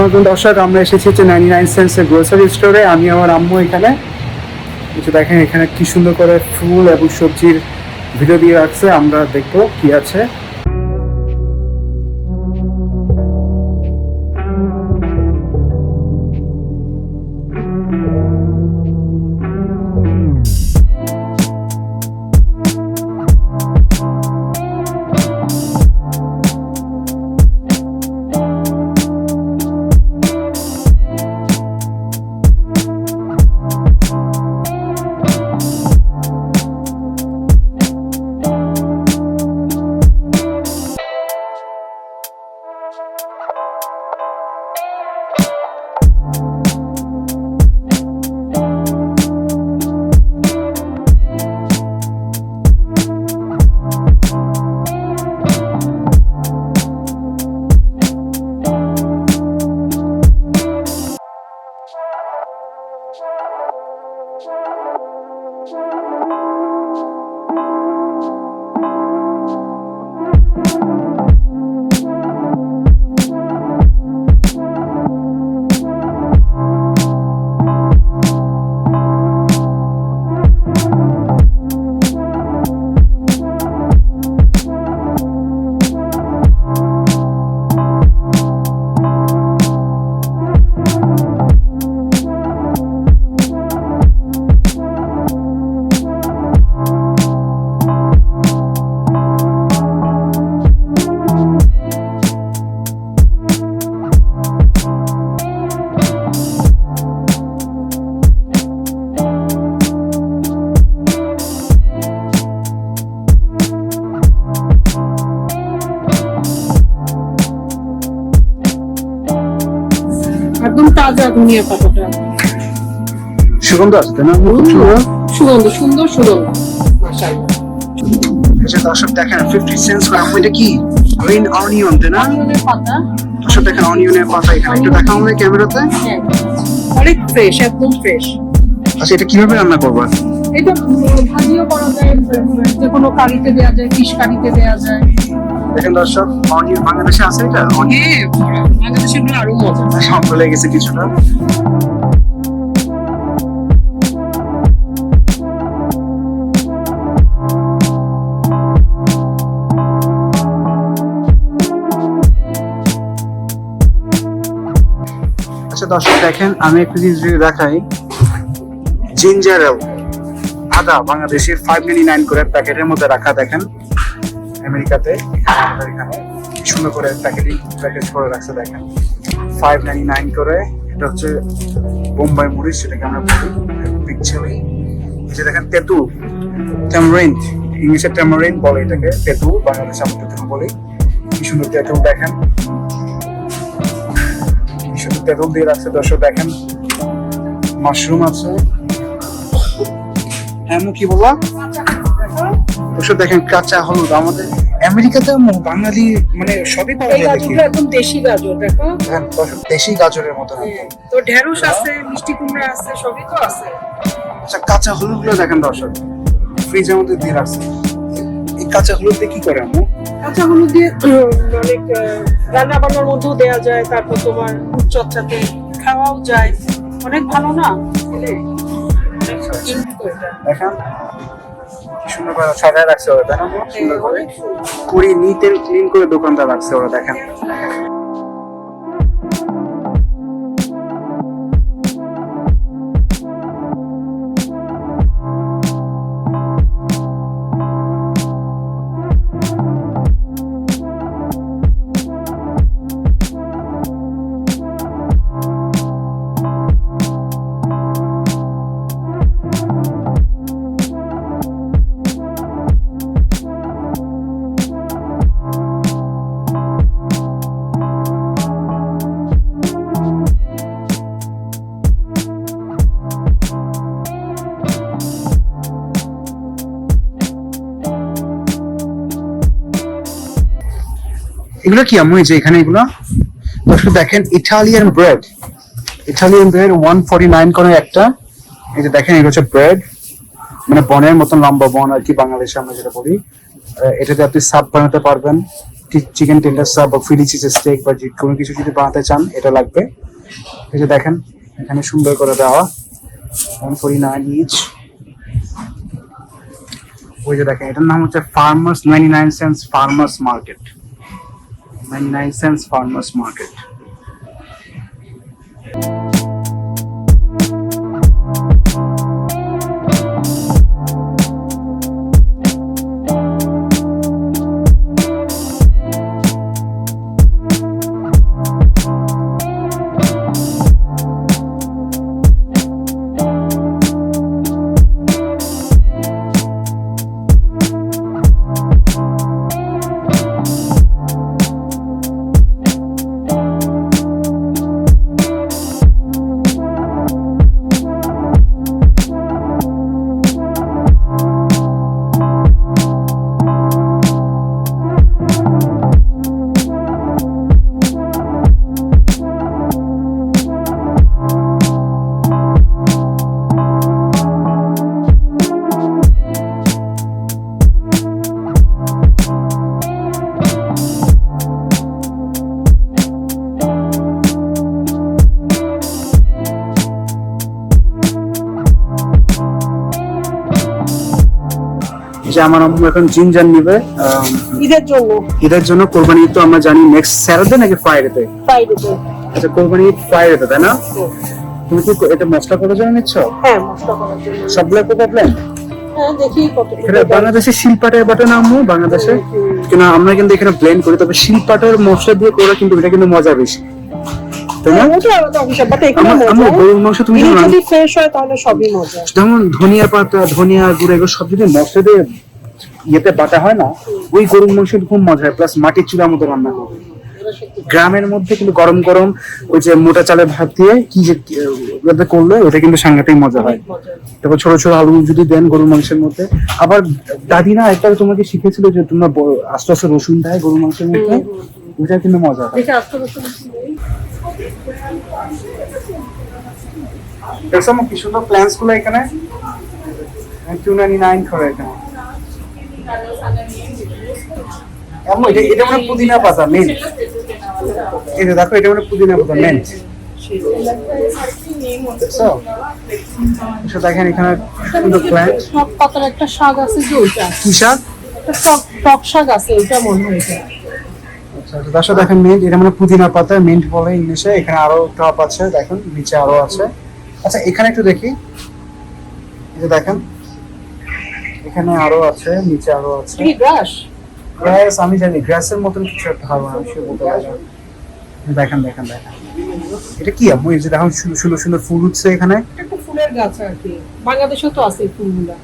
আসসালামু দর্শক, আমরা এসেছি হচ্ছে 99 সেন্টসের গ্রোসারি স্টোরে। আমি আমার আম্মু এখানে দেখেন এখানে কি সুন্দর করে ফুল এবং সবজির ভিডিও দিয়ে রাখছে। আমরা দেখবো কি আছে। একদম তাজা ধনিয়া পাতাটা, সুগন্ধ আছে তাই না? সুগন্ধ, সুন্দর সুগন্ধ। মাশাআল্লাহ। আচ্ছা দর্শক দেখেন 50 সেন্টস করে। আম্মু এটা কি? গ্রিন অনিয়ন তাই না? অনিয়নের পাতা, দর্শক দেখেন অনিয়নের পাতা এখানে একটু দেখা আমাদের ক্যামেরাতে। হ্যাঁ, অনেক ফ্রেশ, একদম ফ্রেশ। আচ্ছা এটা কিভাবে রান্না করবা? এটা ভাজিও করা যায়, যে কোনো কারিতে দেওয়া যায়, ফিশ কারিতে দেওয়া যায়। দেখেন দর্শক, অনিয়ন বাংলাদেশে আছে এটা? হ্যাঁ, বাংলাদেশের গুলো আরো মজা। সব ভুলে গেছে কিছুটা। আচ্ছা দর্শক দেখেন, আমি একটু জিনিস যদি দেখাই, জিঞ্জার এল আদা বাংলাদেশের 599 করে প্যাকেটের মধ্যে রাখা। দেখেন আমেরিকাতে আমাদের এখানে কি সুন্দর করে প্যাকেজ করে রাখছে। দেখেন 599 করে। এটা হচ্ছে বোম্বাই মরিচ, সেটাকে আমরা বলি বিগ চিলি। এই যে দেখেন তেঁতুল, ট্যামারিন্ড, ইংলিশে ট্যামারিন্ড বলে এটাকে, তেঁতুল, বাংলাদেশে আমরা তেঁতুল বলি। কি সুন্দর তেঁতুল দেখেন, কি সুন্দর তেঁতুল দিয়ে রাখছে। দর্শক দেখেন মাশরুম আছে। হ্যাঁ কি বললা? দর্শক দেখেন কাঁচা হলুদ। আমাদের আমেরিকাতে বাঙালি মানে সবই পাওয়া যায়। দেখি একদম দেশি গাজর, দেখো। হ্যাঁ দর্শক দেশি গাজরের মতো। তো ঢেঁড়স আছে, মিষ্টি কুমড়া আছে, সবই তো আছে। আচ্ছা কাঁচা হলুদ গুলো দেখেন দর্শক ফ্রিজের মধ্যে দিয়ে রাখছে। এই কাঁচা হলুদ দিয়ে কি করে আম্মু? কাঁচা হলুদ দিয়ে অনেক রান্না বান্নার মধ্যেও দেওয়া যায়, তারপর তোমার চচ্চাতে খাওয়াও যায়। অনেক ভালো না খেলে? দেখেন সুন্দর করে সাজায় রাখছে ওরা, তাই না? সুন্দর করে কুড়ি নিট এন্ড ক্লিন করে দোকানটা রাখছে ওরা। দেখেন এগুলো কি আম্মু? এই যে এখানে এগুলো দর্শক দেখেন ইটালিয়ান ব্রেড 149 করে একটা। এই যে দেখেন এগুলো হচ্ছে ব্রেড, মানে বনের মতন লম্বা বন আর কি, বাংলাদেশে আমরা যেটা বলি। এটাতে আপনি সাপ বানাতে পারবেন, চিকেন টেন্ডার সাপ বা ফিলি চিজ স্টেক বা কোনো কিছু যদি বানাতে চান এটা লাগবে। এই যে দেখেন এখানে সুন্দর করে দেওয়া 149 ইচ। ওই যে দেখেন এটার নাম হচ্ছে farmers 99 cents farmers market, 99 cents farmers market. যে আমার আম্মু এখন জিঞ্জার নিবে ঈদের জন্য কোরবানি ঈদ তো আমরা জানি নেক্সট স্যাটারডে নাকি ফ্রাইডেতে। ফ্রাইডেতে। আচ্ছা কোরবানি ঈদ ফ্রাইডেতে তাই না? তুমি কি এটা মশলা করার জন্য নিচ্ছ? হ্যাঁ মশলা করার জন্য। সবগুলো কোথায় প্ল্যান? হ্যাঁ দেখি কত। এটা বাংলাদেশের শিলপাটায় বাটে না আম্মু বাংলাদেশে? কিন্তু আমরা কিন্তু এখানে ব্লেন্ড করি, তবে শিলপাটার মশলা দিয়ে করে কিন্তু এটা কিন্তু মজা বেশি, তাই না? ওটা আলাদা বিষয়, বাট এখানে আম্মু গরুর মাংস তুমি যদি ফ্রেশ হয় তাহলে সবই মজা। যেমন ধনিয়া পাতা, ধনিয়া গুঁড়ো এগুলো সব যদি মশলা দিয়ে ইয়েতে বাটা হয় না, ওই গরুর মাংস খুব মজা হয়। প্লাস মাটির চুলার মতো রান্না করবে। গ্রামের মধ্যে কিন্তু গরম গরম ওই যে মোটা চালের ভাত দিয়ে কি যে ওটাতে করলে ওটা কিন্তু সাংঘাতিক মজা হয়। তারপর ছোট ছোট আলু যদি দেন গরুর মাংসের মধ্যে। আবার দাদি না একটা তোমাকে শিখেছিল যে তোমরা আস্তে আস্তে রসুন দেয় গরুর মাংসের মধ্যে, ওটা কিন্তু মজা হয়। দেখছো কি সুন্দর প্ল্যান্স গুলো এখানে 299 করে এখানে। আম্মু এটা মানে পুদিনা পাতা মেন। এই যে দেখো এটা মানে পুদিনা পাতা মেন। দেখছো? এটা দেখেন এখানে সুন্দর প্ল্যান্ট। টক পাতার একটা শাক আছে যে ওইটা। কি শাক? একটা টক শাক আছে ওইটা মনে হয় এটা। আচ্ছা দর্শক দেখেন মিন্ট, এটা মানে পুদিনা পাতা মিন্ট বলে ইংলিশে। এখানে আরো টপ আছে দেখেন, নিচে আরো আছে। আচ্ছা এখানে একটু দেখি, এই যে দেখেন এখানে আরো আছে, নিচে আরো আছে। কি গ্রাস? গ্রাস আমি জানি, গ্রাসের মতন কিছু একটা হবে, আমি সে বলতে পারবো না। দেখেন দেখেন দেখেন এটা কি আম্মু? এই যে দেখুন সুন্দর সুন্দর ফুল উঠছে এখানে। একটা ফুলের গাছ আর কি, বাংলাদেশেও তো আছে ফুলগুলা।